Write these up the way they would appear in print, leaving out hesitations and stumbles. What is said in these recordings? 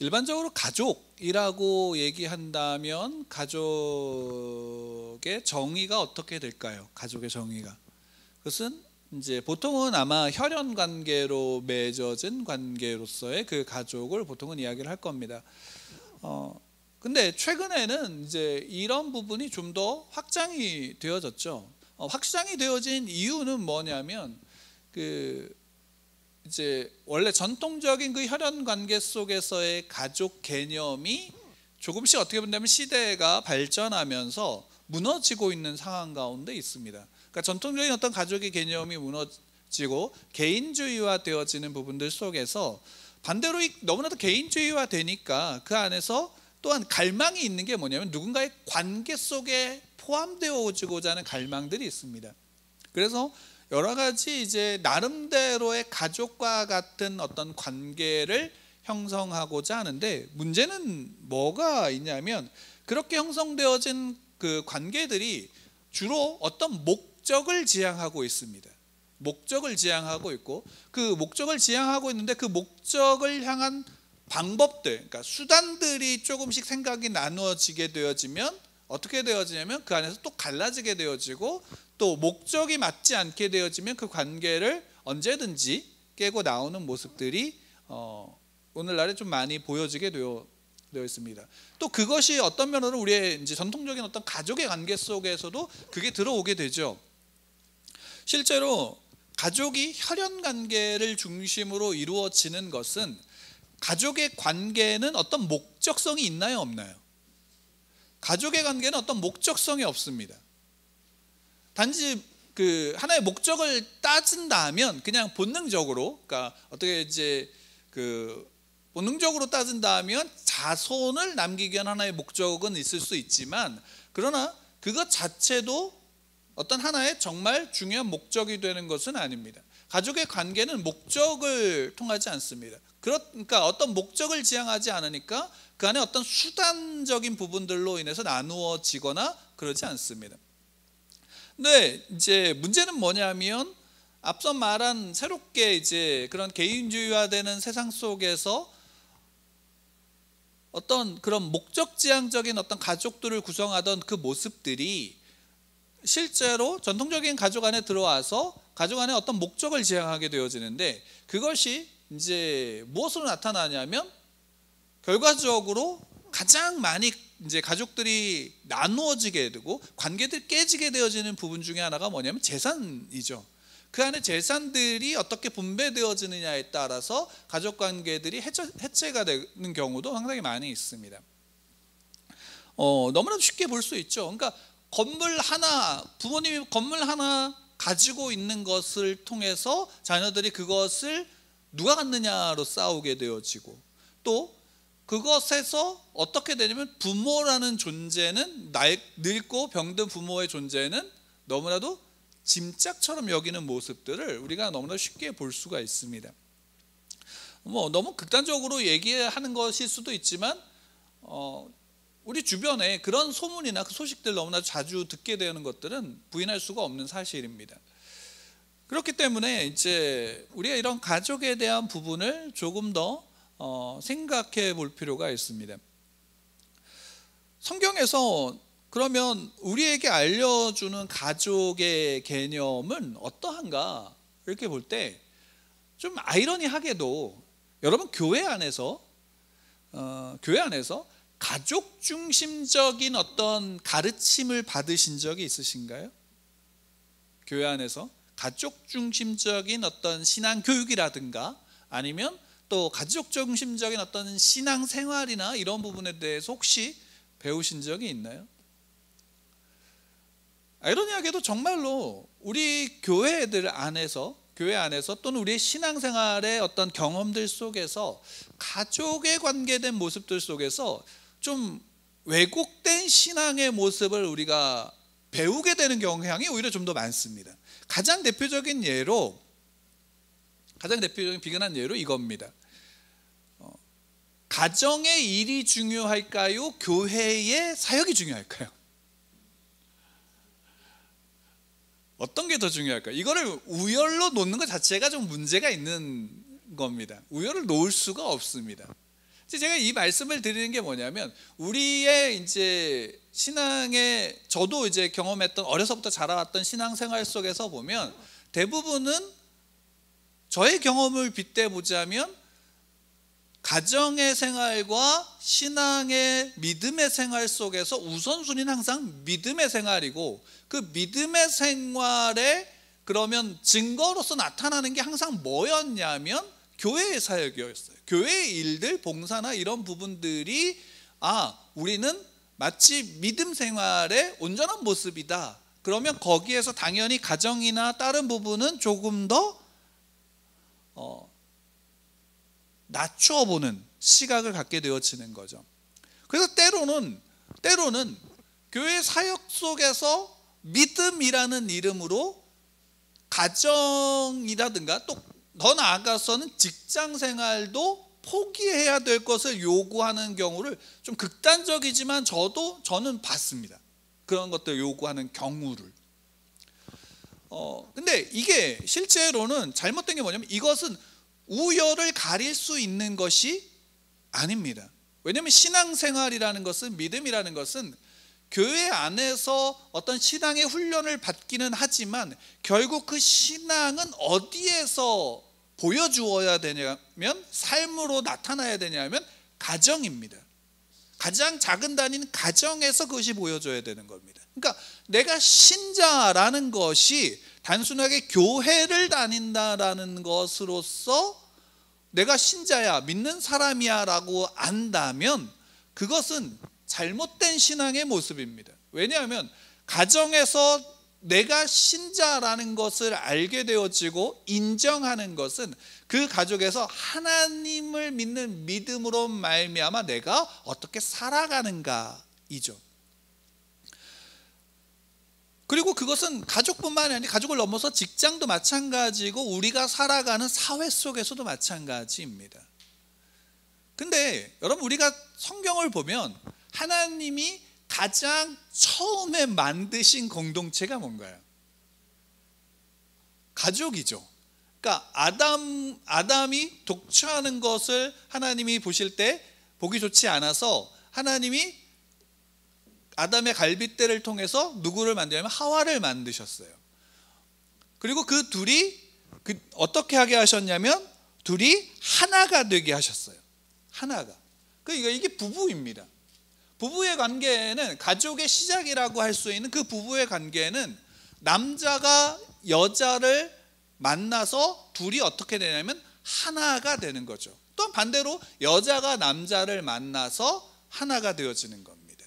일반적으로 가족이라고 얘기한다면 가족의 정의가 어떻게 될까요? 가족의 정의가, 그것은 이제 보통은 아마 혈연 관계로 맺어진 관계로서의 그 가족을 보통은 이야기를 할 겁니다. 근데 최근에는 이제 이런 부분이 좀 더 확장이 되어졌죠. 확장이 되어진 이유는 뭐냐면 이제 원래 전통적인 그 혈연 관계 속에서의 가족 개념이 조금씩 어떻게 본다면 시대가 발전하면서 무너지고 있는 상황 가운데 있습니다. 그러니까 전통적인 어떤 가족의 개념이 무너지고 개인주의화 되어지는 부분들 속에서 반대로 너무나도 개인주의화 되니까 그 안에서 또한 갈망이 있는 게 뭐냐면 누군가의 관계 속에 포함되어지고자 하는 갈망들이 있습니다. 그래서 여러 가지 이제 나름대로의 가족과 같은 어떤 관계를 형성하고자 하는데, 문제는 뭐가 있냐면 그렇게 형성되어진 그 관계들이 주로 어떤 목적을 지향하고 있습니다. 목적을 지향하고 있고, 그 목적을 지향하고 있는데 그 목적을 향한 방법들, 그러니까 수단들이 조금씩 생각이 나누어지게 되어지면 어떻게 되어지냐면 그 안에서 또 갈라지게 되어지고, 또 목적이 맞지 않게 되어지면 그 관계를 언제든지 깨고 나오는 모습들이 오늘날에 좀 많이 보여지게 되어 있습니다. 또 그것이 어떤 면으로 우리의 이제 전통적인 어떤 가족의 관계 속에서도 그게 들어오게 되죠. 실제로 가족이 혈연 관계를 중심으로 이루어지는 것은, 가족의 관계는 어떤 목적성이 있나요, 없나요? 가족의 관계는 어떤 목적성이 없습니다. 단지 그 하나의 목적을 따진다면 그냥 본능적으로, 그러니까 어떻게 이제 그 본능적으로 따진다면 자손을 남기기 위한 하나의 목적은 있을 수 있지만, 그러나 그것 자체도 어떤 하나의 정말 중요한 목적이 되는 것은 아닙니다. 가족의 관계는 목적을 통하지 않습니다. 그러니까 어떤 목적을 지향하지 않으니까 그 안에 어떤 수단적인 부분들로 인해서 나누어지거나 그러지 않습니다. 근데 이제 문제는 뭐냐면 앞서 말한 새롭게 이제 그런 개인주의화되는 세상 속에서 어떤 그런 목적지향적인 어떤 가족들을 구성하던 그 모습들이 실제로 전통적인 가족 안에 들어와서 가족 안에 어떤 목적을 지향하게 되어지는데, 그것이 이제 무엇으로 나타나냐면 결과적으로 가장 많이 이제 가족들이 나누어지게 되고 관계들이 깨지게 되어지는 부분 중에 하나가 뭐냐면 재산이죠. 그 안에 재산들이 어떻게 분배되어지느냐에 따라서 가족 관계들이 해체가 되는 경우도 상당히 많이 있습니다. 너무나도 쉽게 볼 수 있죠. 그러니까 건물 하나, 부모님이 건물 하나 가지고 있는 것을 통해서 자녀들이 그것을 누가 갖느냐로 싸우게 되어지고, 또 그것에서 어떻게 되냐면 부모라는 존재는, 늙고 병든 부모의 존재는 너무나도 짐짝처럼 여기는 모습들을 우리가 너무나 쉽게 볼 수가 있습니다. 너무 극단적으로 얘기하는 것일 수도 있지만 우리 주변에 그런 소문이나 그 소식들 너무나 자주 듣게 되는 것들은 부인할 수가 없는 사실입니다. 그렇기 때문에 이제 우리가 이런 가족에 대한 부분을 조금 더 생각해 볼 필요가 있습니다. 성경에서 그러면 우리에게 알려주는 가족의 개념은 어떠한가 이렇게 볼 때 좀 아이러니하게도 여러분 교회 안에서 가족 중심적인 어떤 가르침을 받으신 적이 있으신가요? 교회 안에서 가족 중심적인 어떤 신앙 교육이라든가 아니면 또 가족 중심적인 어떤 신앙 생활이나 이런 부분에 대해서 혹시 배우신 적이 있나요? 아이러니하게도 정말로 우리 교회 안에서 또는 우리의 신앙생활의 어떤 경험들 속에서 가족에 관계된 모습들 속에서 좀 왜곡된 신앙의 모습을 우리가 배우게 되는 경향이 오히려 좀 더 많습니다. 가장 대표적인 비근한 예로 이겁니다. 가정의 일이 중요할까요? 교회의 사역이 중요할까요? 어떤 게 더 중요할까요? 이거를 우열로 놓는 것 자체가 좀 문제가 있는 겁니다. 우열을 놓을 수가 없습니다. 제가 이 말씀을 드리는 게 뭐냐면, 우리의 이제 신앙의, 저도 이제 경험했던, 어려서부터 자라왔던 신앙생활 속에서 보면 대부분은, 저의 경험을 빗대 보자면 가정의 생활과 신앙의 믿음의 생활 속에서 우선순위는 항상 믿음의 생활이고, 그 믿음의 생활에 그러면 증거로서 나타나는 게 항상 뭐였냐면 교회의 사역이었어요. 교회의 일들, 봉사나 이런 부분들이 우리는 마치 믿음 생활의 온전한 모습이다. 그러면 거기에서 당연히 가정이나 다른 부분은 조금 더 낮추어 보는 시각을 갖게 되어지는 거죠. 그래서 때로는 교회 사역 속에서 믿음이라는 이름으로 가정이라든가 또 더 나아가서는 직장 생활도 포기해야 될 것을 요구하는 경우를, 좀 극단적이지만 저는 봤습니다. 그런 것들 요구하는 경우를. 근데 이게 실제로는 잘못된 게 뭐냐면, 이것은 우열을 가릴 수 있는 것이 아닙니다. 왜냐하면 신앙생활이라는 것은, 믿음이라는 것은 교회 안에서 어떤 신앙의 훈련을 받기는 하지만 결국 그 신앙은 어디에서 보여주어야 되냐면, 삶으로 나타나야 되냐면 가정입니다. 가장 작은 단위는 가정에서 그것이 보여줘야 되는 겁니다. 그러니까 내가 신자라는 것이 단순하게 교회를 다닌다라는 것으로서 내가 신자야, 믿는 사람이야 라고 안다면 그것은 잘못된 신앙의 모습입니다. 왜냐하면 가정에서 내가 신자라는 것을 알게 되어지고 인정하는 것은 그 가족에서 하나님을 믿는 믿음으로 말미암아 내가 어떻게 살아가는가이죠. 그리고 그것은 가족뿐만이 아니라 가족을 넘어서 직장도 마찬가지고 우리가 살아가는 사회 속에서도 마찬가지입니다. 근데 여러분, 우리가 성경을 보면 하나님이 가장 처음에 만드신 공동체가 뭔가요? 가족이죠. 그러니까 아담이 독처하는 것을 하나님이 보실 때 보기 좋지 않아서 하나님이 아담의 갈빗대를 통해서 누구를 만들냐면 하와를 만드셨어요. 그리고 그 둘이 어떻게 하게 하셨냐면 둘이 하나가 되게 하셨어요. 하나가. 그러니까 이게 부부입니다. 부부의 관계는 가족의 시작이라고 할 수 있는 그 부부의 관계는 남자가 여자를 만나서 둘이 어떻게 되냐면 하나가 되는 거죠. 또 반대로 여자가 남자를 만나서 하나가 되어지는 겁니다.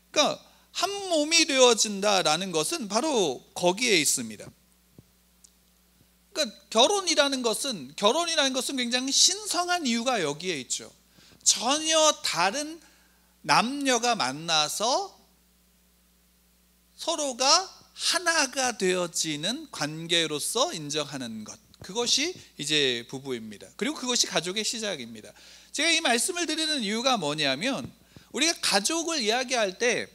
그러니까 한 몸이 되어진다라는 것은 바로 거기에 있습니다. 그러니까 결혼이라는 것은 굉장히 신성한 이유가 여기에 있죠. 전혀 다른 남녀가 만나서 서로가 하나가 되어지는 관계로서 인정하는 것, 그것이 이제 부부입니다. 그리고 그것이 가족의 시작입니다. 제가 이 말씀을 드리는 이유가 뭐냐면, 우리가 가족을 이야기할 때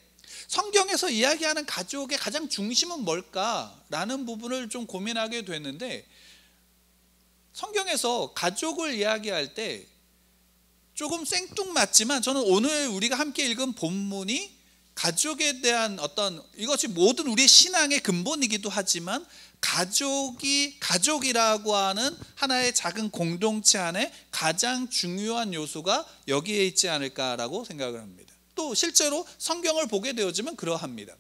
성경에서 이야기하는 가족의 가장 중심은 뭘까라는 부분을 좀 고민하게 됐는데, 성경에서 가족을 이야기할 때 조금 생뚱맞지만 저는 오늘 우리가 함께 읽은 본문이 가족에 대한 이것이 모든 우리의 신앙의 근본이기도 하지만 가족이라고 하는 하나의 작은 공동체 안에 가장 중요한 요소가 여기에 있지 않을까라고 생각을 합니다. 또 실제로 성경을 보게 되어지면 그러합니다.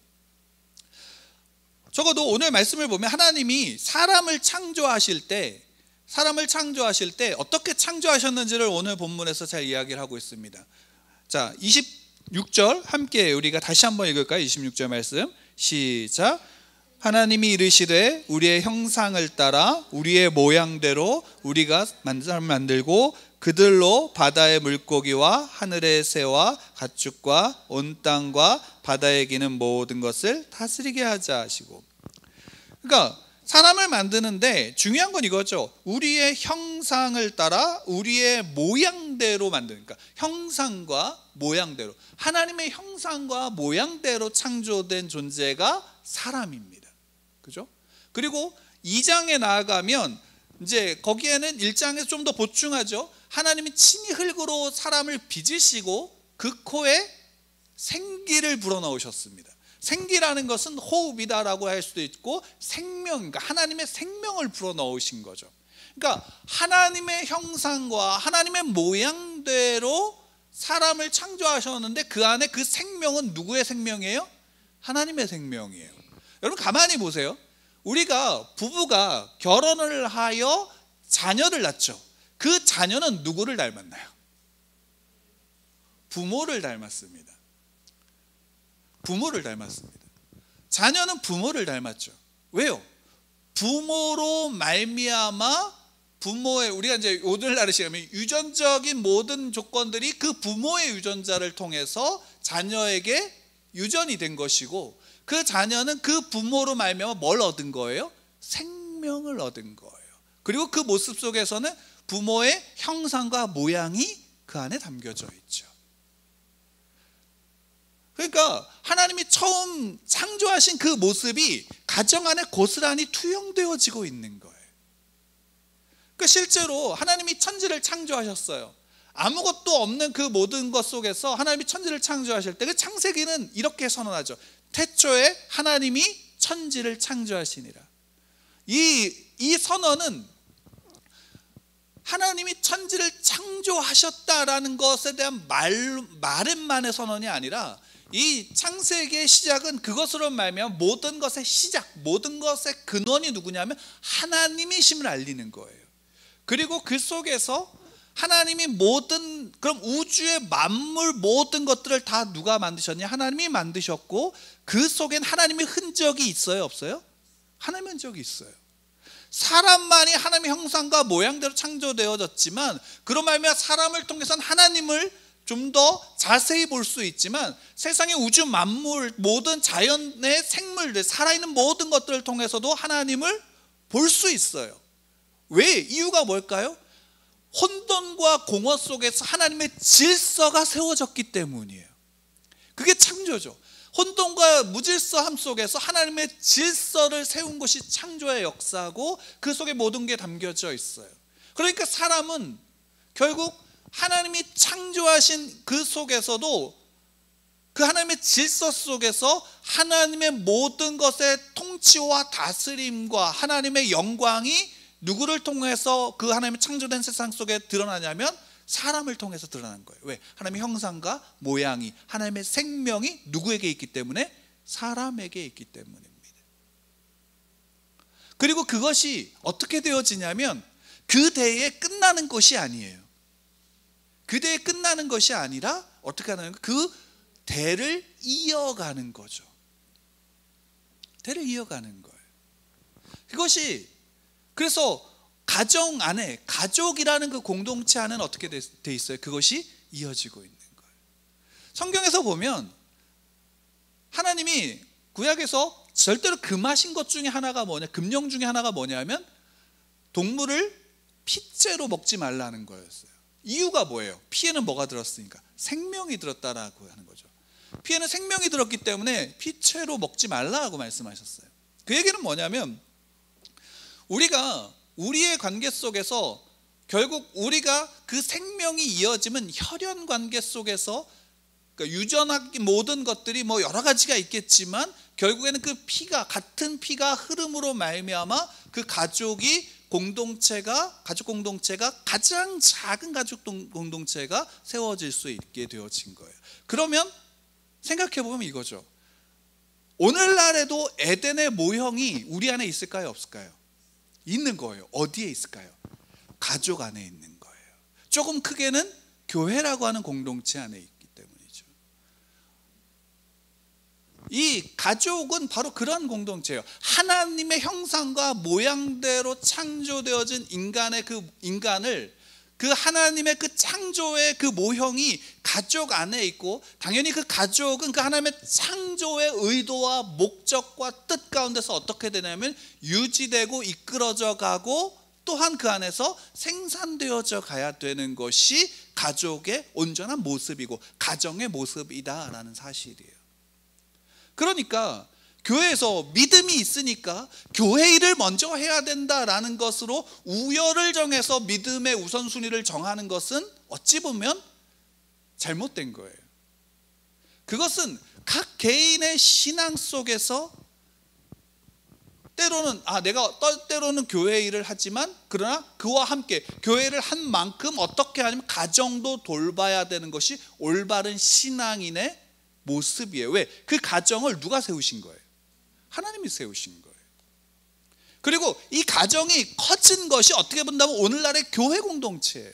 적어도 오늘 말씀을 보면 하나님이 사람을 창조하실 때 어떻게 창조하셨는지를 오늘 본문에서 잘 이야기를 하고 있습니다. 자, 26절 함께 우리가 다시 한번 읽을까요? 26절 말씀 시작. 하나님이 이르시되 우리의 형상을 따라 우리의 모양대로 우리가 만들고 그들로 바다의 물고기와 하늘의 새와 가축과 온 땅과 바다에 기는 모든 것을 다스리게 하자 하시고. 그러니까 사람을 만드는데 중요한 건 이거죠. 우리의 형상을 따라 우리의 모양대로 만드는, 그러니까 형상과 모양대로, 하나님의 형상과 모양대로 창조된 존재가 사람입니다. 그죠? 그리고 2장에 나아가면 이제 거기에는 1장에서 좀 더 보충하죠. 하나님이 친히 흙으로 사람을 빚으시고 그 코에 생기를 불어넣으셨습니다. 생기라는 것은 호흡이다라고 할 수도 있고 생명, 그러니까 하나님의 생명을 불어넣으신 거죠. 그러니까 하나님의 형상과 하나님의 모양대로 사람을 창조하셨는데 그 안에 그 생명은 누구의 생명이에요? 하나님의 생명이에요. 여러분 가만히 보세요. 우리가 부부가 결혼을 하여 자녀를 낳죠. 그 자녀는 누구를 닮았나요? 부모를 닮았습니다. 부모를 닮았습니다. 자녀는 부모를 닮았죠. 왜요? 부모로 말미암아 부모의, 우리가 이제 오늘날의 시간에 유전적인 모든 조건들이 그 부모의 유전자를 통해서 자녀에게 유전이 된 것이고, 그 자녀는 그 부모로 말미암아 뭘 얻은 거예요? 생명을 얻은 거예요. 그리고 그 모습 속에서는 부모의 형상과 모양이 그 안에 담겨져 있죠. 그러니까 하나님이 처음 창조하신 그 모습이 가정 안에 고스란히 투영되어지고 있는 거예요. 그러니까 실제로 하나님이 천지를 창조하셨어요. 아무것도 없는 그 모든 것 속에서 하나님이 천지를 창조하실 때 그 창세기는 이렇게 선언하죠. 태초에 하나님이 천지를 창조하시니라. 이 선언은 하나님이 천지를 창조하셨다라는 것에 대한 말은만의 선언이 아니라, 이 창세기의 시작은 그것으로 말미암아 모든 것의 시작, 모든 것의 근원이 누구냐면 하나님이심을 알리는 거예요. 그리고 그 속에서 하나님이 모든, 그럼 우주의 만물 모든 것들을 다 누가 만드셨냐? 하나님이 만드셨고, 그 속엔 하나님의 흔적이 있어요, 없어요? 하나님의 흔적이 있어요. 사람만이 하나님의 형상과 모양대로 창조되어졌지만, 그런 말미암아 사람을 통해서는 하나님을 좀 더 자세히 볼 수 있지만, 세상의 우주 만물 모든 자연의 생물들, 살아있는 모든 것들을 통해서도 하나님을 볼 수 있어요. 왜? 이유가 뭘까요? 혼돈과 공허 속에서 하나님의 질서가 세워졌기 때문이에요. 그게 창조죠. 혼돈과 무질서함 속에서 하나님의 질서를 세운 것이 창조의 역사고, 그 속에 모든 게 담겨져 있어요. 그러니까 사람은 결국 하나님이 창조하신 그 속에서도, 그 하나님의 질서 속에서 하나님의 모든 것의 통치와 다스림과 하나님의 영광이 누구를 통해서 그 하나님의 창조된 세상 속에 드러나냐면 사람을 통해서 드러난 거예요. 왜? 하나님의 형상과 모양이, 하나님의 생명이 누구에게 있기 때문에? 사람에게 있기 때문입니다. 그리고 그것이 어떻게 되어지냐면 그 대에 끝나는 것이 아니에요. 그 대에 끝나는 것이 아니라 어떻게 하냐면 그 대를 이어가는 거죠. 대를 이어가는 거예요. 그것이, 그래서 가정 안에, 가족이라는 그 공동체 안에는 어떻게 돼 있어요? 그것이 이어지고 있는 거예요. 성경에서 보면 하나님이 구약에서 절대로 금하신 것 중에 하나가 뭐냐, 금령 중에 하나가 뭐냐면 동물을 피째로 먹지 말라는 거였어요. 이유가 뭐예요? 피에는 뭐가 들었으니까? 생명이 들었다라고 하는 거죠. 피에는 생명이 들었기 때문에 피째로 먹지 말라고 말씀하셨어요. 그 얘기는 뭐냐면, 우리가 우리의 관계 속에서 결국 우리가 그 생명이 이어지면 혈연 관계 속에서, 그러니까 유전학 모든 것들이 뭐 여러 가지가 있겠지만 결국에는 그 피가, 같은 피가 흐름으로 말미암아 그 가족이 가족 공동체가 가장 작은 가족 공동체가 세워질 수 있게 되어진 거예요. 그러면 생각해 보면 이거죠. 오늘날에도 에덴의 모형이 우리 안에 있을까요, 없을까요? 있는 거예요. 어디에 있을까요? 가족 안에 있는 거예요. 조금 크게는 교회라고 하는 공동체 안에 있기 때문이죠. 이 가족은 바로 그런 공동체예요. 하나님의 형상과 모양대로 창조되어진 인간을 그 하나님의 그 창조의 그 모형이 가족 안에 있고, 당연히 그 가족은 그 하나님의 창조의 의도와 목적과 뜻 가운데서 어떻게 되냐면 유지되고 이끌어져 가고, 또한 그 안에서 생산되어져 가야 되는 것이 가족의 온전한 모습이고 가정의 모습이다라는 사실이에요. 그러니까 교회에서 믿음이 있으니까 교회 일을 먼저 해야 된다라는 것으로 우열을 정해서 믿음의 우선순위를 정하는 것은 어찌 보면 잘못된 거예요. 그것은 각 개인의 신앙 속에서 때로는 교회 일을 하지만 그러나 그와 함께 교회를 한 만큼 어떻게 하냐면 가정도 돌봐야 되는 것이 올바른 신앙인의 모습이에요. 왜? 그 가정을 누가 세우신 거예요? 하나님이 세우신 거예요. 그리고 이 가정이 커진 것이 어떻게 본다면 오늘날의 교회 공동체예요.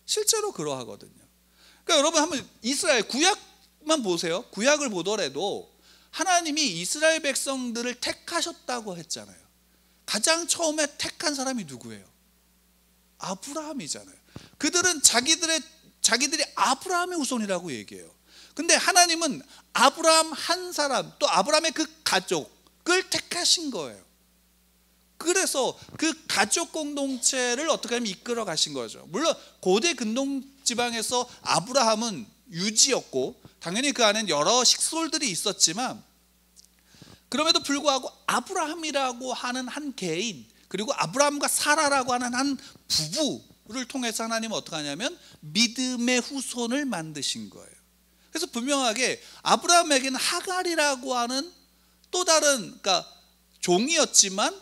실제로 그러하거든요. 그러니까 여러분 한번 이스라엘 구약만 보세요. 구약을 보더라도 하나님이 이스라엘 백성들을 택하셨다고 했잖아요. 가장 처음에 택한 사람이 누구예요? 아브라함이잖아요. 그들은 자기들이 아브라함의 후손이라고 얘기해요. 근데 하나님은 아브라함 한 사람, 또 아브라함의 그 가족을 택하신 거예요. 그래서 그 가족 공동체를 어떻게 하면 이끌어 가신 거죠. 물론 고대 근동 지방에서 아브라함은 유지였고 당연히 그 안엔 여러 식솔들이 있었지만 그럼에도 불구하고 아브라함이라고 하는 한 개인, 그리고 아브라함과 사라라고 하는 한 부부를 통해서 하나님은 어떻게 하냐면 믿음의 후손을 만드신 거예요. 그래서 분명하게 아브라함에게는 하갈이라고 하는 또 다른, 그러니까 종이었지만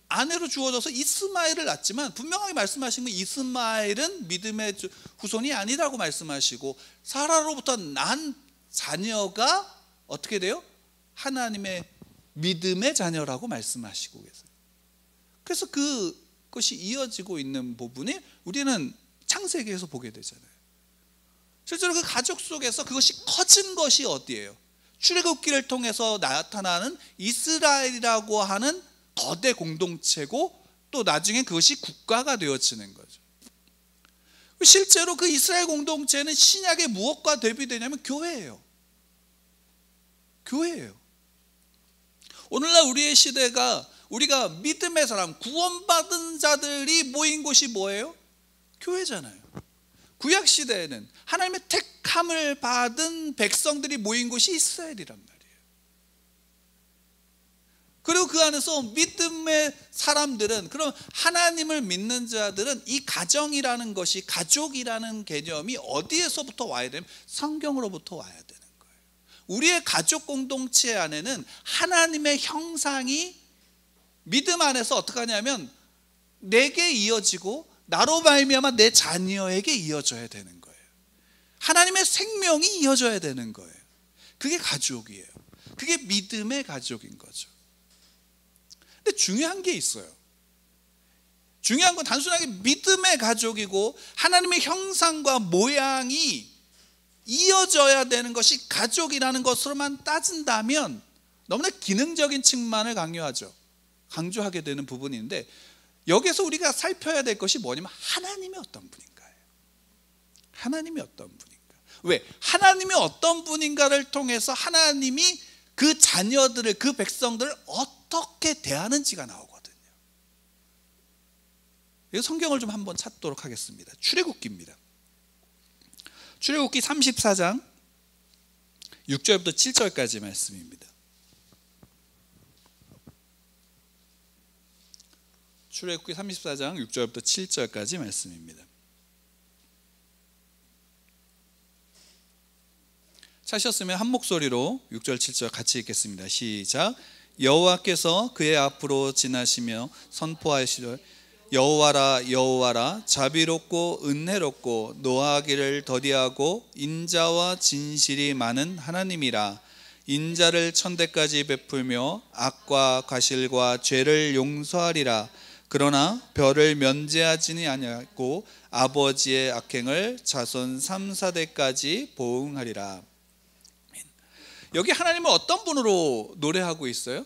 아내로 주어져서 이스마엘을 낳았지만 분명하게 말씀하신 건 이스마엘은 믿음의 후손이 아니라고 말씀하시고 사라로부터 난 자녀가 어떻게 돼요? 하나님의 믿음의 자녀라고 말씀하시고 계세요. 그래서 그것이 이어지고 있는 부분이 우리는 창세기에서 보게 되잖아요. 실제로 그 가족 속에서 그것이 커진 것이 어디예요? 출애굽기를 통해서 나타나는 이스라엘이라고 하는 거대 공동체고 또 나중에 그것이 국가가 되어지는 거죠. 실제로 그 이스라엘 공동체는 신약의 무엇과 대비되냐면 교회예요. 교회예요. 오늘날 우리의 시대가 우리가 믿음의 사람, 구원받은 자들이 모인 곳이 뭐예요? 교회잖아요. 구약 시대에는 하나님의 택함을 받은 백성들이 모인 곳이 이스라엘이란 말이에요. 그리고 그 안에서 믿음의 사람들은, 그럼 하나님을 믿는 자들은 이 가정이라는 것이, 가족이라는 개념이 어디에서부터 와야 되면 성경으로부터 와야 되는 거예요. 우리의 가족 공동체 안에는 하나님의 형상이 믿음 안에서 어떻게 하냐면 내게 이어지고 나로 말미암아 내 자녀에게 이어져야 되는 거예요. 하나님의 생명이 이어져야 되는 거예요. 그게 가족이에요. 그게 믿음의 가족인 거죠. 근데 중요한 게 있어요. 중요한 건 단순하게 믿음의 가족이고 하나님의 형상과 모양이 이어져야 되는 것이 가족이라는 것으로만 따진다면 너무나 기능적인 측면을 강조하게 되는 부분인데, 여기서 우리가 살펴야 될 것이 뭐냐면 하나님이 어떤 분인가예요. 하나님이 어떤 분인가. 왜? 하나님이 어떤 분인가를 통해서 하나님이 그 자녀들을, 그 백성들을 어떻게 대하는지가 나오거든요. 성경을 좀 한번 찾도록 하겠습니다. 출애굽기입니다. 출애굽기 34장 6절부터 7절까지 말씀입니다. 출애굽기 34장 6절부터 7절까지 말씀입니다. 찾으셨으면 한 목소리로 6절 7절 같이 읽겠습니다. 시작. 여호와께서 그의 앞으로 지나시며 선포하시되 여호와라 여호와라 자비롭고 은혜롭고 노하기를 더디하고 인자와 진실이 많은 하나님이라. 인자를 천대까지 베풀며 악과 과실과 죄를 용서하리라. 그러나 별을 면제하지는 아니하고 아버지의 악행을 자손 3, 4대까지 보응하리라. 여기 하나님은 어떤 분으로 노래하고 있어요?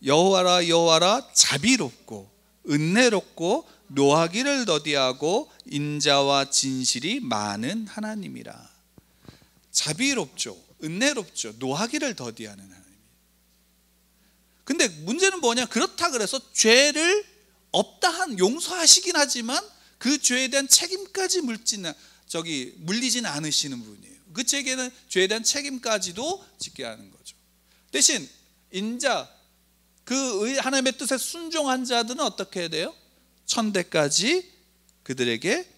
여호와라 여호와라 자비롭고 은혜롭고 노하기를 더디하고 인자와 진실이 많은 하나님이라. 자비롭죠, 은혜롭죠, 노하기를 더디하는 하나님. 근데 문제는 뭐냐? 그렇다 그래서 죄를 용서하시긴 하지만 그 죄에 대한 책임까지 물리지는 않으시는 분이에요. 그 죄에 대한 책임까지도 짓게 하는 거죠. 대신 인자, 그 하나님의 뜻에 순종한 자들은 어떻게 해야 돼요? 천대까지 그들에게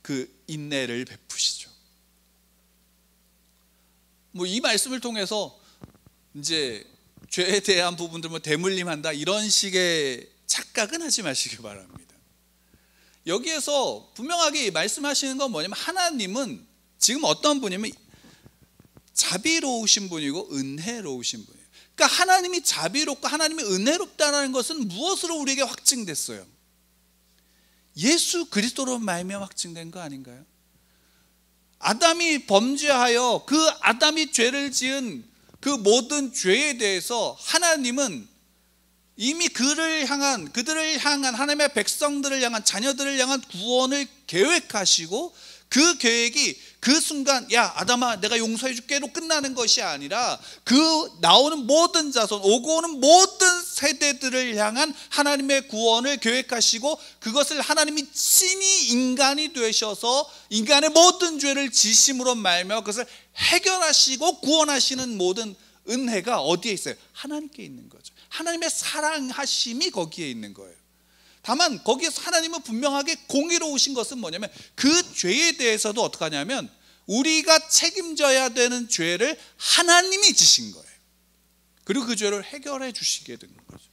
그 인내를 베푸시죠. 뭐 이 말씀을 통해서 이제 죄에 대한 부분들 뭐 대물림한다 이런 식의 착각은 하지 마시기 바랍니다. 여기에서 분명하게 말씀하시는 건 뭐냐면, 하나님은 지금 어떤 분이면 자비로우신 분이고 은혜로우신 분이에요. 그러니까 하나님이 자비롭고 하나님이 은혜롭다는 것은 무엇으로 우리에게 확증됐어요? 예수 그리스도로 말미암아 확증된 거 아닌가요? 아담이 범죄하여 그 아담이 죄를 지은 그 모든 죄에 대해서 하나님은 이미 그들을 향한 하나님의 백성들을 향한, 자녀들을 향한 구원을 계획하시고, 그 계획이 그 순간 야 아담아 내가 용서해 줄게로 끝나는 것이 아니라, 그 나오는 모든 자손, 오고 오는 모든 세대들을 향한 하나님의 구원을 계획하시고, 그것을 하나님이 친히 인간이 되셔서 인간의 모든 죄를 지심으로 말미암아 그것을 해결하시고 구원하시는 모든 은혜가 어디에 있어요? 하나님께 있는 거죠. 하나님의 사랑하심이 거기에 있는 거예요. 다만 거기에서 하나님은 분명하게 공의로우신 것은 뭐냐면, 그 죄에 대해서도 어떻게 하냐면 우리가 책임져야 되는 죄를 하나님이 지신 거예요. 그리고 그 죄를 해결해 주시게 된 거죠.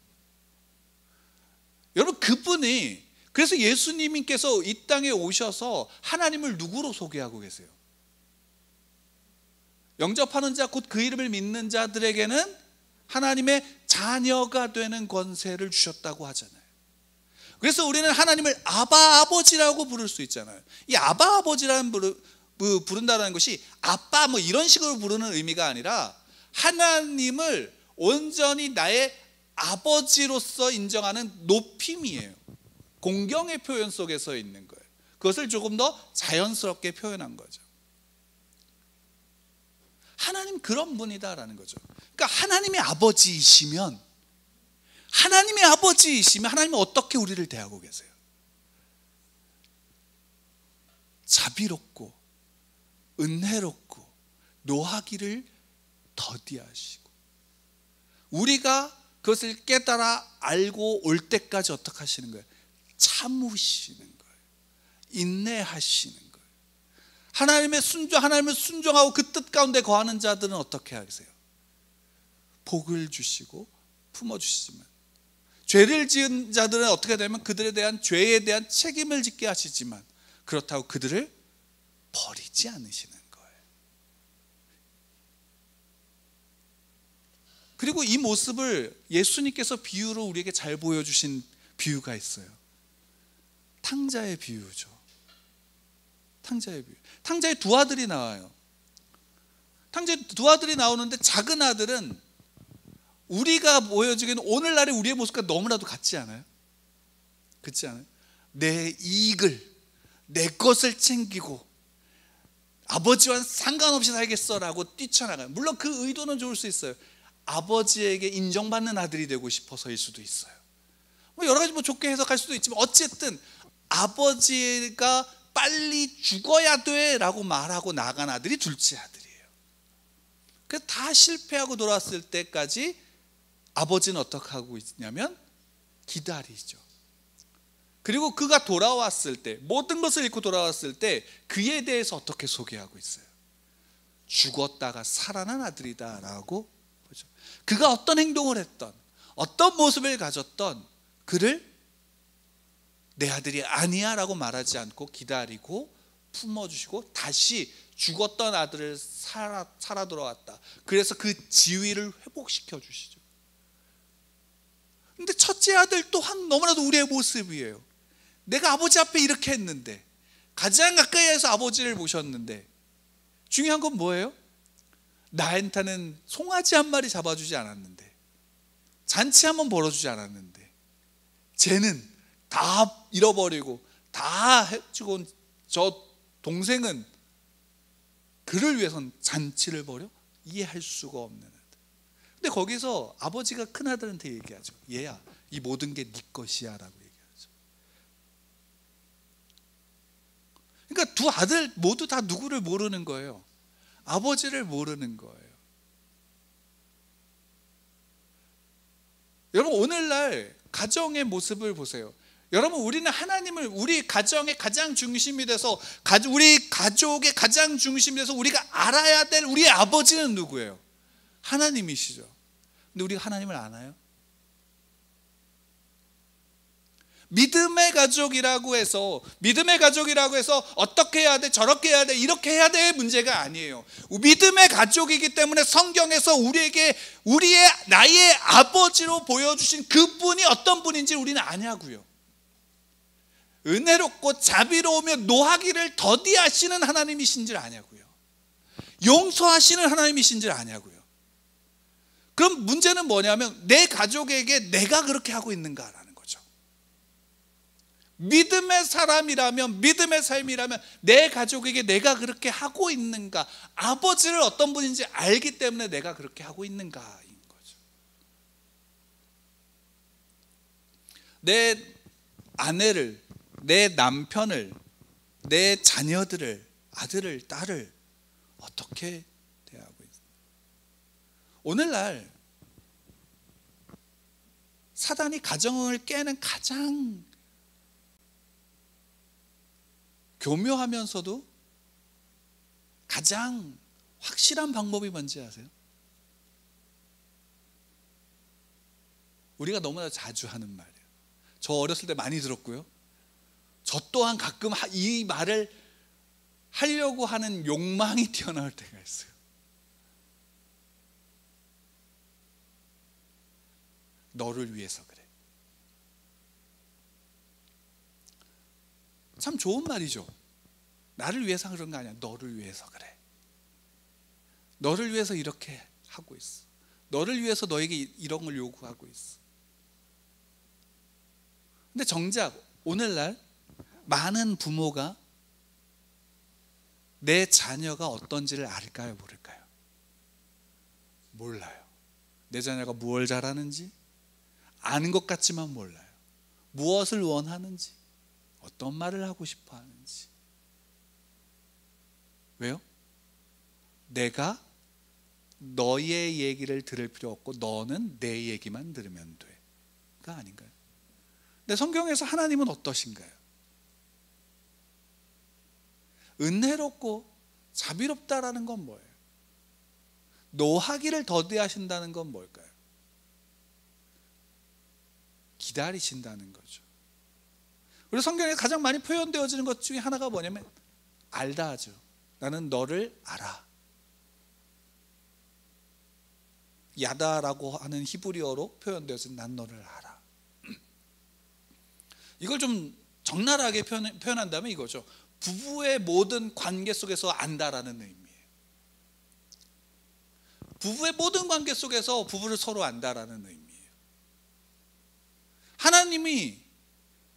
여러분, 그분이, 그래서 예수님께서 이 땅에 오셔서 하나님을 누구로 소개하고 계세요? 영접하는 자, 곧 그 이름을 믿는 자들에게는 하나님의 자녀가 되는 권세를 주셨다고 하잖아요. 그래서 우리는 하나님을 아바 아버지라고 부를 수 있잖아요. 이 아바 아버지라는 부른다는 것이 아빠 뭐 이런 식으로 부르는 의미가 아니라, 하나님을 온전히 나의 아버지로서 인정하는 높임이에요. 공경의 표현 속에서 있는 거예요. 그것을 조금 더 자연스럽게 표현한 거죠. 하나님 그런 분이다라는 거죠. 그러니까 하나님의 아버지이시면 하나님은 어떻게 우리를 대하고 계세요? 자비롭고 은혜롭고 노하기를 더디하시고, 우리가 그것을 깨달아 알고 올 때까지 어떻게 하시는 거예요? 참으시는 거예요. 인내하시는 거예요. 하나님을 순종하고 그 뜻 가운데 거하는 자들은 어떻게 하세요? 복을 주시고 품어주시지만, 죄를 지은 자들은 어떻게 되면 그들에 대한 죄에 대한 책임을 짓게 하시지만, 그렇다고 그들을 버리지 않으시는 거예요. 그리고 이 모습을 예수님께서 비유로 우리에게 잘 보여주신 비유가 있어요. 탕자의 비유죠. 탕자의 비유. 탕자의 두 아들이 나와요. 탕자의 두 아들이 나오는데, 작은 아들은 우리가 보여주기에는 오늘날의 우리의 모습과 너무나도 같지 않아요? 그렇지 않아요? 내 이익을, 내 것을 챙기고 아버지와 상관없이 살겠어라고 뛰쳐나가요. 물론 그 의도는 좋을 수 있어요. 아버지에게 인정받는 아들이 되고 싶어서일 수도 있어요. 뭐 여러 가지 좋게 해석할 수도 있지만, 어쨌든 아버지가 빨리 죽어야 돼 라고 말하고 나간 아들이 둘째 아들이에요. 그래서 다 실패하고 돌아왔을 때까지 아버지는 어떻게 하고 있냐면 기다리죠. 그리고 그가 돌아왔을 때, 모든 것을 잃고 돌아왔을 때 그에 대해서 어떻게 소개하고 있어요? 죽었다가 살아난 아들이다 라고 보죠. 그가 어떤 행동을 했던, 어떤 모습을 가졌던, 그를 내 아들이 아니야 라고 말하지 않고 기다리고 품어주시고, 다시 죽었던 아들을 살아 돌아왔다. 그래서 그 지위를 회복시켜 주시죠. 근데 첫째 아들 또한 너무나도 우리의 모습이에요. 내가 아버지 앞에 이렇게 했는데, 가장 가까이에서 아버지를 모셨는데, 중요한 건 뭐예요? 나한테는 송아지 한 마리 잡아주지 않았는데, 잔치 한번 벌어주지 않았는데, 쟤는 다 잃어버리고 다 해주고, 저 동생은 그를 위해선 잔치를 벌여? 이해할 수가 없는 아들. 근데 거기서 아버지가 큰 아들한테 얘기하죠. 얘야, 이 모든 게 네 것이야 라고 얘기하죠. 그러니까 두 아들 모두 다 누구를 모르는 거예요? 아버지를 모르는 거예요. 여러분 오늘날 가정의 모습을 보세요. 여러분 우리는 하나님을 우리 가정의 가장 중심이 돼서 우리 가족의 가장 중심이 돼서 우리가 알아야 될 우리의 아버지는 누구예요? 하나님이시죠. 근데 우리가 하나님을 아나요? 믿음의 가족이라고 해서 어떻게 해야 돼, 저렇게 해야 돼, 이렇게 해야 돼 문제가 아니에요. 믿음의 가족이기 때문에 성경에서 우리에게 나의 아버지로 보여주신 그분이 어떤 분인지 우리는 아냐고요. 은혜롭고 자비로우며 노하기를 더디하시는 하나님이신 줄 아냐고요. 용서하시는 하나님이신 줄 아냐고요. 그럼 문제는 뭐냐면 내 가족에게 내가 그렇게 하고 있는가라는 거죠. 믿음의 사람이라면, 믿음의 삶이라면 내 가족에게 내가 그렇게 하고 있는가, 아버지를 어떤 분인지 알기 때문에 내가 그렇게 하고 있는가인 거죠. 내 아내를, 내 남편을, 내 자녀들을, 아들을, 딸을 어떻게 대하고 있습니까? 오늘날 사단이 가정을 깨는 가장 교묘하면서도 가장 확실한 방법이 뭔지 아세요? 우리가 너무나 자주 하는 말이에요. 저 어렸을 때 많이 들었고요. 저 또한 가끔 이 말을 하려고 하는 욕망이 튀어나올 때가 있어요. 너를 위해서 그래. 참 좋은 말이죠. 나를 위해서 그런 거 아니야. 너를 위해서 그래. 너를 위해서 이렇게 하고 있어. 너를 위해서 너에게 이런 걸 요구하고 있어. 근데 정작 오늘날 많은 부모가 내 자녀가 어떤지를 알까요, 모를까요? 몰라요. 내 자녀가 무엇을 잘하는지 아는 것 같지만 몰라요. 무엇을 원하는지, 어떤 말을 하고 싶어 하는지. 왜요? 내가 너의 얘기를 들을 필요 없고 너는 내 얘기만 들으면 돼가 아닌가요? 근데 성경에서 하나님은 어떠신가요? 은혜롭고 자비롭다라는 건 뭐예요? 노하기를 더디하신다는 건 뭘까요? 기다리신다는 거죠. 그리고 성경에 가장 많이 표현되어지는 것 중에 하나가 뭐냐면 알다 하죠. 나는 너를 알아. 야다라고 하는 히브리어로 표현되어진 난 너를 알아. 이걸 좀 적나라하게 표현한다면 이거죠. 부부의 모든 관계 속에서 안다라는 의미예요. 부부의 모든 관계 속에서 부부를 서로 안다라는 의미예요. 하나님이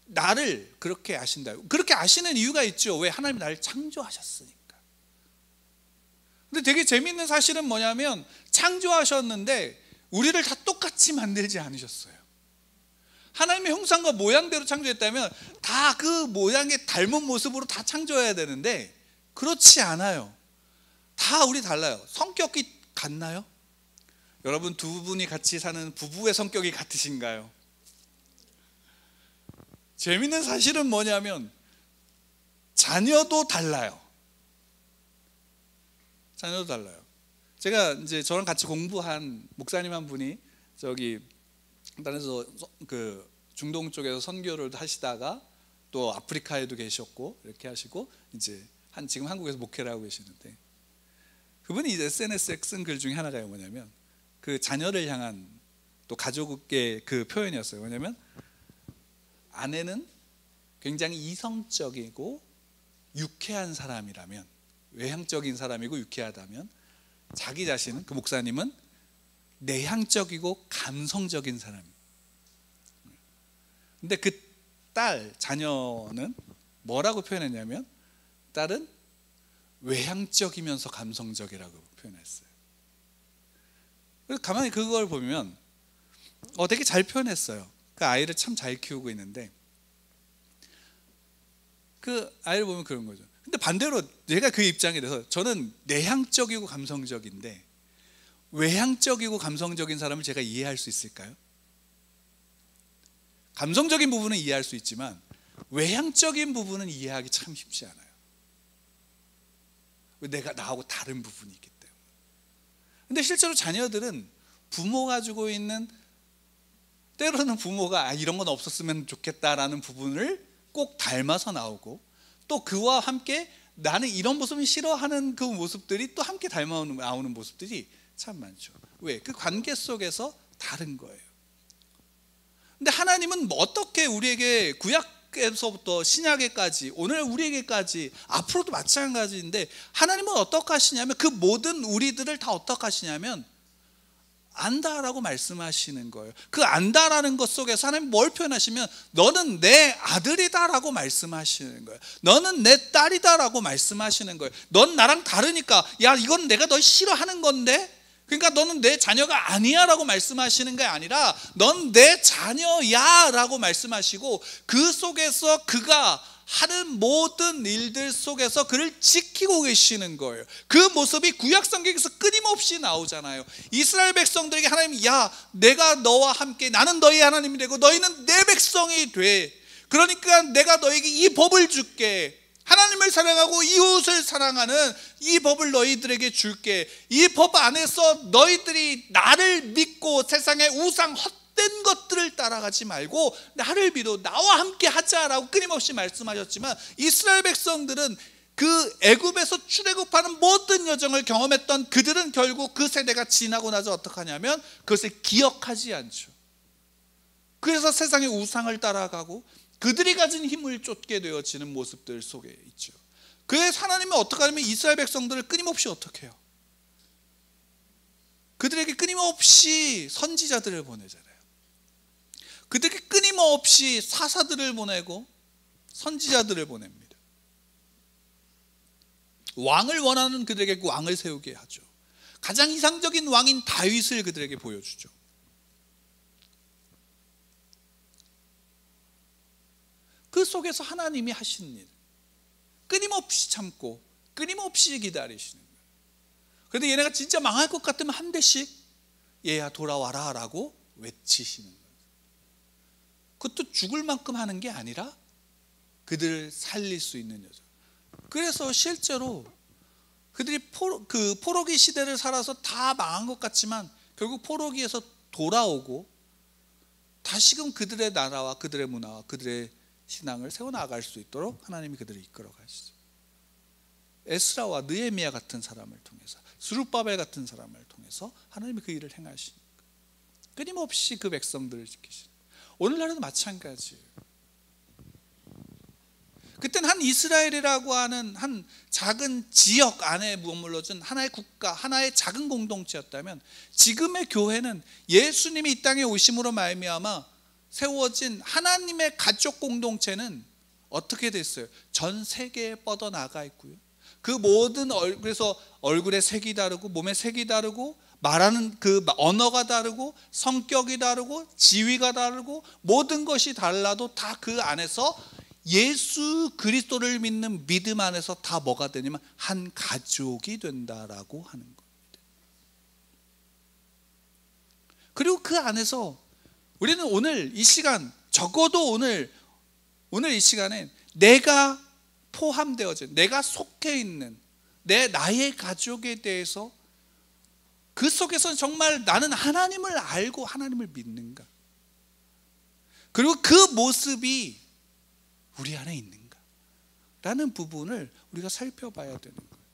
나를 그렇게 아신다. 그렇게 아시는 이유가 있죠. 왜? 하나님이 나를 창조하셨으니까. 근데 되게 재밌는 사실은 뭐냐면 창조하셨는데 우리를 다 똑같이 만들지 않으셨어요. 하나님의 형상과 모양대로 창조했다면 다 그 모양에 닮은 모습으로 다 창조해야 되는데 그렇지 않아요. 다 우리 달라요. 성격이 같나요? 여러분 두 분이 같이 사는 부부의 성격이 같으신가요? 재밌는 사실은 뭐냐면 자녀도 달라요. 자녀도 달라요. 제가 이제 저랑 같이 공부한 목사님 한 분이 저기 다른서 그 중동 쪽에서 선교를 하시다가 또 아프리카에도 계셨고 이렇게 하시고 이제 지금 한국에서 목회를 하고 계시는데 그분이 이제 SNS에 쓴 글 중에 하나가 뭐냐면 그 자녀를 향한 또 가족의 그 표현이었어요. 뭐냐면 아내는 굉장히 이성적이고 유쾌한 사람이라면, 외향적인 사람이고 유쾌하다면 자기 자신은, 그 목사님은 내향적이고 감성적인 사람이에요. 근데 그 딸, 자녀는 뭐라고 표현했냐면 딸은 외향적이면서 감성적이라고 표현했어요. 그래서 가만히 그걸 보면 되게 잘 표현했어요. 그 아이를 참 잘 키우고 있는데 그 아이를 보면 그런 거죠. 근데 반대로 내가 그 입장에 대해서 저는 내향적이고 감성적인데 외향적이고 감성적인 사람을 제가 이해할 수 있을까요? 감성적인 부분은 이해할 수 있지만 외향적인 부분은 이해하기 참 쉽지 않아요. 왜? 내가 나하고 다른 부분이 있기 때문에. 근데 실제로 자녀들은 부모가 가지고 있는, 때로는 부모가 이런 건 없었으면 좋겠다라는 부분을 꼭 닮아서 나오고, 또 그와 함께 나는 이런 모습을 싫어하는 그 모습들이 또 함께 닮아 나오는 모습들이 참 많죠. 왜? 그 관계 속에서 다른 거예요. 근데 하나님은 어떻게 우리에게 구약에서부터 신약에까지, 오늘 우리에게까지, 앞으로도 마찬가지인데, 하나님은 어떻게 하시냐면 그 모든 우리들을 다 어떻게 하시냐면 안다라고 말씀하시는 거예요. 그 안다라는 것 속에서 하나님 뭘 표현하시면 너는 내 아들이다라고 말씀하시는 거예요. 너는 내 딸이다라고 말씀하시는 거예요. 넌 나랑 다르니까 야 이건 내가 너 싫어하는 건데, 그러니까 너는 내 자녀가 아니야 라고 말씀하시는 게 아니라 넌 내 자녀야 라고 말씀하시고, 그 속에서 그가 하는 모든 일들 속에서 그를 지키고 계시는 거예요. 그 모습이 구약 성경에서 끊임없이 나오잖아요. 이스라엘 백성들에게 하나님, 야 내가 너와 함께, 나는 너희 하나님이 되고 너희는 내 백성이 돼. 그러니까 내가 너에게 이 법을 줄게. 하나님을 사랑하고 이웃을 사랑하는 이 법을 너희들에게 줄게. 이 법 안에서 너희들이 나를 믿고 세상의 우상 헛된 것들을 따라가지 말고 나를 믿어 나와 함께 하자라고 끊임없이 말씀하셨지만, 이스라엘 백성들은 그 애굽에서 출애굽하는 모든 여정을 경험했던 그들은 결국 그 세대가 지나고 나서 어떻게 하냐면 그것을 기억하지 않죠. 그래서 세상의 우상을 따라가고 그들이 가진 힘을 쫓게 되어지는 모습들 속에 있죠. 그래서 하나님은 어떻게 하면 이스라엘 백성들을 끊임없이 어떻게 해요? 그들에게 끊임없이 선지자들을 보내잖아요. 그들에게 끊임없이 사사들을 보내고 선지자들을 보냅니다. 왕을 원하는 그들에게 왕을 세우게 하죠. 가장 이상적인 왕인 다윗을 그들에게 보여주죠. 그 속에서 하나님이 하신 일, 끊임없이 참고 끊임없이 기다리시는 거예요. 그런데 얘네가 진짜 망할 것 같으면 한 대씩 얘야 돌아와라 라고 외치시는 거예요. 그것도 죽을 만큼 하는 게 아니라 그들을 살릴 수 있는 여정. 그래서 실제로 그들이 포로기 시대를 살아서 다 망한 것 같지만 결국 포로기에서 돌아오고 다시금 그들의 나라와 그들의 문화와 그들의 신앙을 세워나갈 수 있도록 하나님이 그들을 이끌어 가시죠. 에스라와 느헤미야 같은 사람을 통해서, 스룹바벨 같은 사람을 통해서 하나님이 그 일을 행하시는 거예요. 끊임없이 그 백성들을 지키시는 거예요. 오늘날에도 마찬가지예요. 그때는 한 이스라엘이라고 하는 한 작은 지역 안에 머물러진 하나의 국가, 하나의 작은 공동체였다면, 지금의 교회는 예수님이 이 땅에 오심으로 말미암아 세워진 하나님의 가족 공동체는 어떻게 됐어요? 전 세계에 뻗어나가 있고요. 그 모든 그래서 얼굴의 색이 다르고 몸의 색이 다르고 말하는 그 언어가 다르고 성격이 다르고 지위가 다르고 모든 것이 달라도 다 그 안에서 예수 그리스도를 믿는 믿음 안에서 다 뭐가 되냐면 한 가족이 된다라고 하는 겁니다. 그리고 그 안에서 우리는 오늘 이 시간, 적어도 오늘 이 시간에 내가 포함되어진, 내가 속해 있는 나의 가족에 대해서 그 속에서 정말 나는 하나님을 알고 하나님을 믿는가, 그리고 그 모습이 우리 안에 있는가 라는 부분을 우리가 살펴봐야 되는 거예요.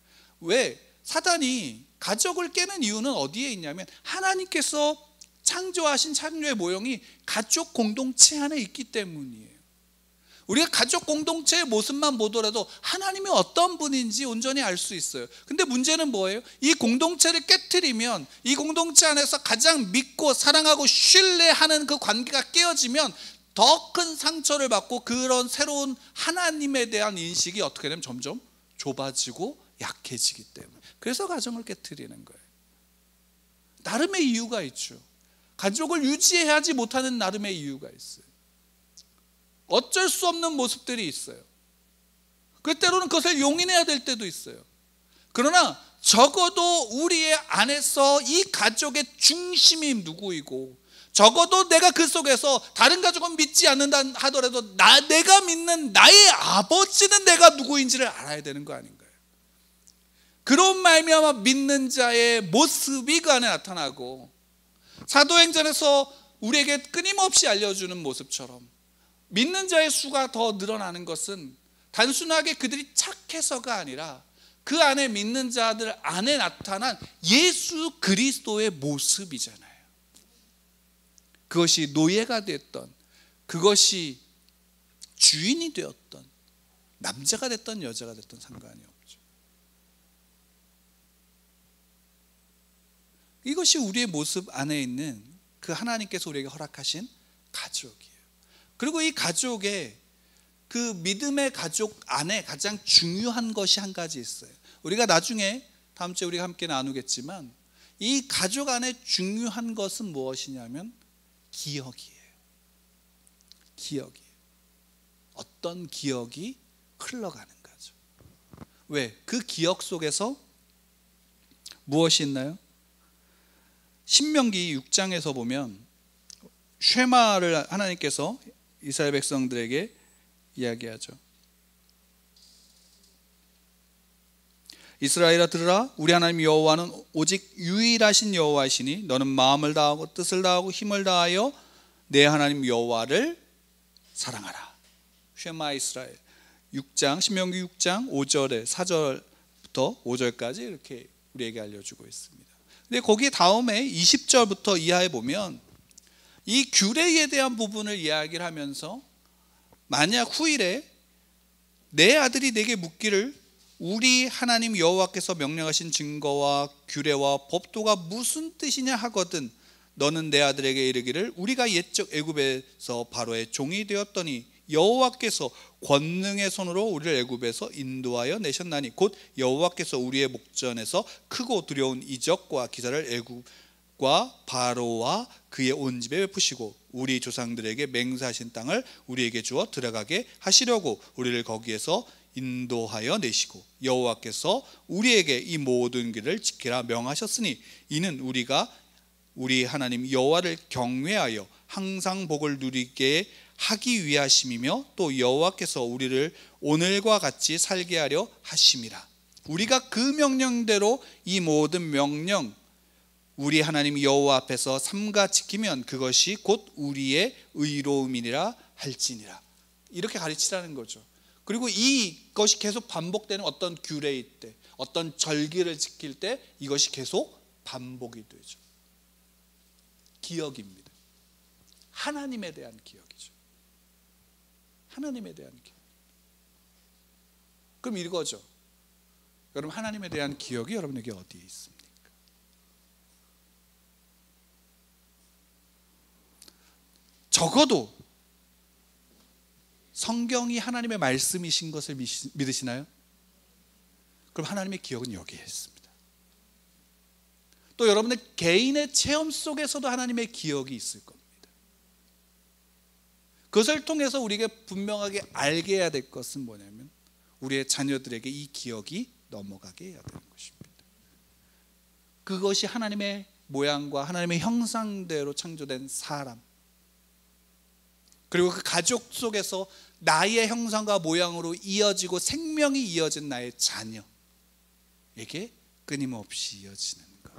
왜? 사단이 가족을 깨는 이유는 어디에 있냐면 하나님께서 창조하신 창조의 모형이 가족 공동체 안에 있기 때문이에요. 우리가 가족 공동체의 모습만 보더라도 하나님이 어떤 분인지 온전히 알 수 있어요. 근데 문제는 뭐예요? 이 공동체를 깨트리면, 이 공동체 안에서 가장 믿고 사랑하고 신뢰하는 그 관계가 깨어지면 더 큰 상처를 받고 그런 새로운 하나님에 대한 인식이 어떻게 되면 점점 좁아지고 약해지기 때문에, 그래서 가정을 깨트리는 거예요. 나름의 이유가 있죠. 가족을 유지하지 못하는 나름의 이유가 있어요. 어쩔 수 없는 모습들이 있어요. 그 때로는 그것을 용인해야 될 때도 있어요. 그러나 적어도 우리의 안에서 이 가족의 중심이 누구이고 적어도 내가 그 속에서 다른 가족은 믿지 않는다 하더라도 내가 믿는 나의 아버지는 내가 누구인지를 알아야 되는 거 아닌가요? 그런 말미암아 믿는 자의 모습이 그 안에 나타나고, 사도행전에서 우리에게 끊임없이 알려주는 모습처럼 믿는 자의 수가 더 늘어나는 것은 단순하게 그들이 착해서가 아니라 그 안에 믿는 자들 안에 나타난 예수 그리스도의 모습이잖아요. 그것이 노예가 됐던, 그것이 주인이 되었던, 남자가 됐던 여자가 됐던 상관이 없죠. 이것이 우리의 모습 안에 있는 그 하나님께서 우리에게 허락하신 가족이에요. 그리고 이 가족의, 그 믿음의 가족 안에 가장 중요한 것이 한 가지 있어요. 우리가 나중에 다음 주에 우리가 함께 나누겠지만, 이 가족 안에 중요한 것은 무엇이냐면 기억이에요. 기억이에요. 어떤 기억이 흘러가는 거죠. 왜? 그 기억 속에서 무엇이 있나요? 신명기 6장에서 보면 쉐마를 하나님께서 이스라엘 백성들에게 이야기하죠. 이스라엘아 들으라, 우리 하나님 여호와는 오직 유일하신 여호와이시니 너는 마음을 다하고 뜻을 다하고 힘을 다하여 내 하나님 여호와를 사랑하라. 쉐마 이스라엘. 6장, 신명기 6장 5절에 4절부터 5절까지 이렇게 우리에게 알려주고 있습니다. 근데 거기 다음에 20절부터 이하에 보면 이 규례에 대한 부분을 이야기를 하면서, 만약 후일에 내 아들이 내게 묻기를 우리 하나님 여호와께서 명령하신 증거와 규례와 법도가 무슨 뜻이냐 하거든 너는 내 아들에게 이르기를 우리가 옛적 애굽에서 바로의 종이 되었더니 여호와께서 권능의 손으로 우리를 애굽에서 인도하여 내셨나니 곧 여호와께서 우리의 목전에서 크고 두려운 이적과 기사를 애굽과 바로와 그의 온 집에 베푸시고 우리 조상들에게 맹세하신 땅을 우리에게 주어 들어가게 하시려고 우리를 거기에서 인도하여 내시고 여호와께서 우리에게 이 모든 길을 지키라 명하셨으니 이는 우리가 우리 하나님 여호와를 경외하여 항상 복을 누리게 하기 위하심이며 또 여호와께서 우리를 오늘과 같이 살게 하려 하심이라. 우리가 그 명령대로 이 모든 명령 우리 하나님 여호와 앞에서 삼가 지키면 그것이 곧 우리의 의로움이니라 할지니라. 이렇게 가르치라는 거죠. 그리고 이것이 계속 반복되는 어떤 규례일 때, 어떤 절기를 지킬 때 이것이 계속 반복이 되죠. 기억입니다. 하나님에 대한 기억이죠. 하나님에 대한 기억. 그럼 이거죠. 여러분, 하나님에 대한 기억이 여러분에게 어디에 있습니까? 적어도 성경이 하나님의 말씀이신 것을 믿으시나요? 그럼 하나님의 기억은 여기에 있습니다. 또 여러분의 개인의 체험 속에서도 하나님의 기억이 있을 겁니다. 그것을 통해서 우리에게 분명하게 알게 해야 될 것은 뭐냐면 우리의 자녀들에게 이 기억이 넘어가게 해야 되는 것입니다. 그것이 하나님의 모양과 하나님의 형상대로 창조된 사람, 그리고 그 가족 속에서 나의 형상과 모양으로 이어지고 생명이 이어진 나의 자녀에게 끊임없이 이어지는 것,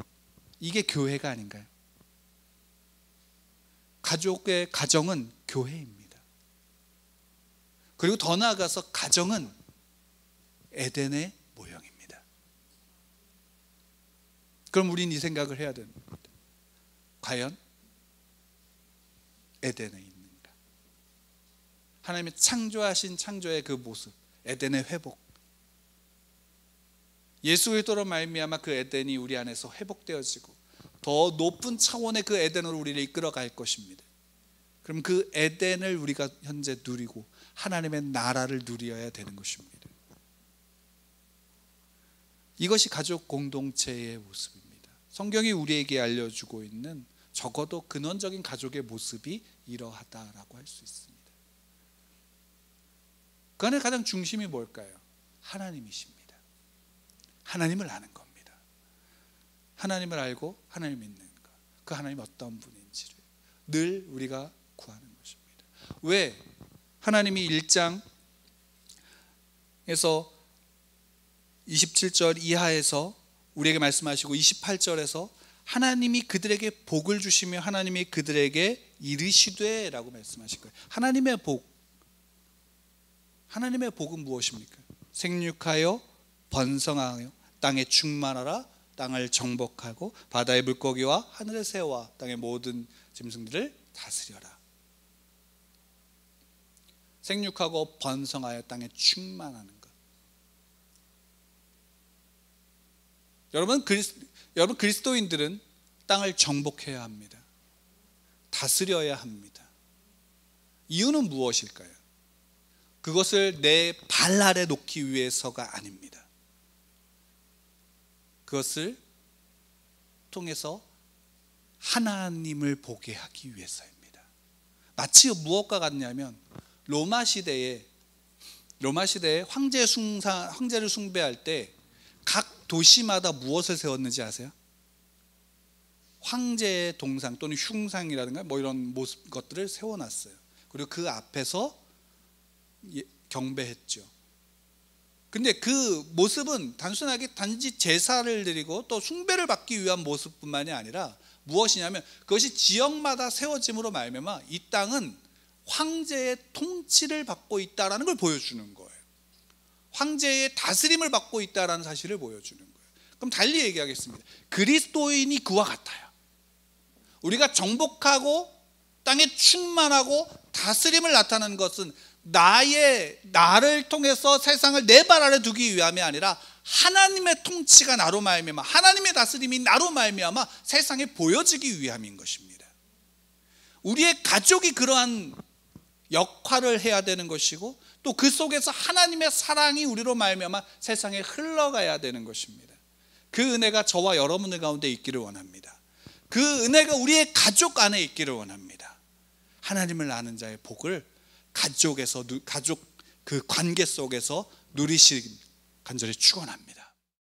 이게 교회가 아닌가요? 가족의 가정은 교회입니다. 그리고 더 나아가서 가정은 에덴의 모형입니다. 그럼 우리는 이 생각을 해야 됩니다. 과연 에덴에 있는가? 하나님의 창조하신 창조의 그 모습, 에덴의 회복, 예수 그리스도로 말미암아 그 에덴이 우리 안에서 회복되어지고 더 높은 차원의 그 에덴으로 우리를 이끌어갈 것입니다. 그럼 그 에덴을 우리가 현재 누리고 하나님의 나라를 누려야 되는 것입니다. 이것이 가족 공동체의 모습입니다. 성경이 우리에게 알려주고 있는 적어도 근원적인 가족의 모습이 이러하다라고 할 수 있습니다. 그 안에 가장 중심이 뭘까요? 하나님이십니다. 하나님을 아는 겁니다. 하나님을 알고 하나님을 믿는 것, 그 하나님이 어떤 분인지를 늘 우리가 구하는 것입니다. 왜? 하나님이 1장에서 27절 이하에서 우리에게 말씀하시고 28절에서 하나님이 그들에게 복을 주시며 하나님이 그들에게 이르시되 라고 말씀하신 거예요. 하나님의 복, 하나님의 복은 무엇입니까? 생육하여 번성하여 땅에 충만하라, 땅을 정복하고 바다의 물고기와 하늘의 새와 땅의 모든 짐승들을 다스려라. 생육하고 번성하여 땅에 충만하는 것. 여러분 그리스도인들은 땅을 정복해야 합니다. 다스려야 합니다. 이유는 무엇일까요? 그것을 내 발 아래 놓기 위해서가 아닙니다. 그것을 통해서 하나님을 보게 하기 위해서입니다. 마치 무엇과 같냐면 로마 시대에 황제를 숭배할 때 각 도시마다 무엇을 세웠는지 아세요? 황제의 동상 또는 흉상이라든가 뭐 이런 것들을 세워놨어요. 그리고 그 앞에서 경배했죠. 근데 그 모습은 단지 제사를 드리고 또 숭배를 받기 위한 모습뿐만이 아니라 무엇이냐면 그것이 지역마다 세워짐으로 말미암아 이 땅은 황제의 통치를 받고 있다라는 걸 보여주는 거예요. 황제의 다스림을 받고 있다라는 사실을 보여주는 거예요. 그럼 달리 얘기하겠습니다. 그리스도인이 그와 같아요. 우리가 정복하고 땅에 충만하고 다스림을 나타내는 것은 나를 통해서 세상을 내 발 아래 두기 위함이 아니라 하나님의 통치가 나로 말미암아, 하나님의 다스림이 나로 말미암아 세상에 보여지기 위함인 것입니다. 우리의 가족이 그러한 역할을 해야 되는 것이고 또 그 속에서 하나님의 사랑이 우리로 말미암아 세상에 흘러가야 되는 것입니다. 그 은혜가 저와 여러분들 가운데 있기를 원합니다. 그 은혜가 우리의 가족 안에 있기를 원합니다. 하나님을 아는 자의 복을 가족 그 관계 속에서 누리시길 간절히 축원합니다.